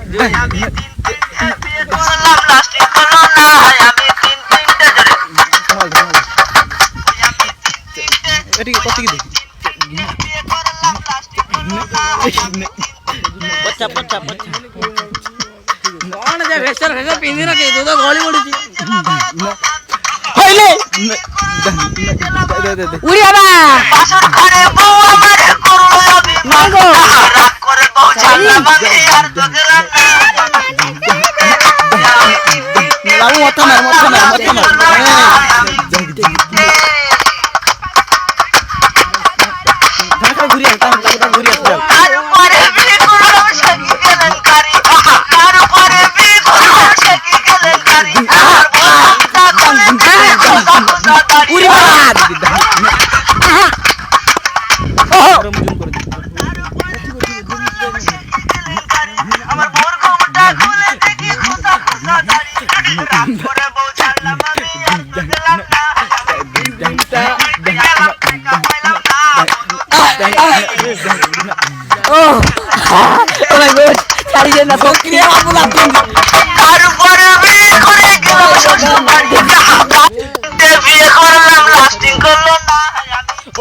আমি তিন বিয়ে করলাম লাস্টিং হলো না আমি তিন জোরে এটি কত কি দেখি বিয়ে করলাম লাস্টিং হলো না পচ্ছা পচ্ছা পচ্ছা কোন যে ভেস্টার পিন্ধি না কে তো গলি পড়িছি হইলে উড়ি বাবা বাসর ঘরে বউ আমার করলো অভিমান রাগ করে বউ ছাড়লাম আমি আর তো গেলাম না বাবু মত না ঘুরি আসবে তারপরে বিয়ে করলাম সখী কেলেঙ্কারি তারপরে বিয়ে করলাম সখী কেলেঙ্কারি আর বউটা কোলে ছেড়ে কথা উড়ি বাবা আমার বোর ঘুমটা খুলে দেখি খোসা খোসা দাড়ি রাগ করে বউ ছাড়লাম আমি আর তো গেলাম না ও মাই গড ছাড়ি দেন না বকরি বাবু লাভ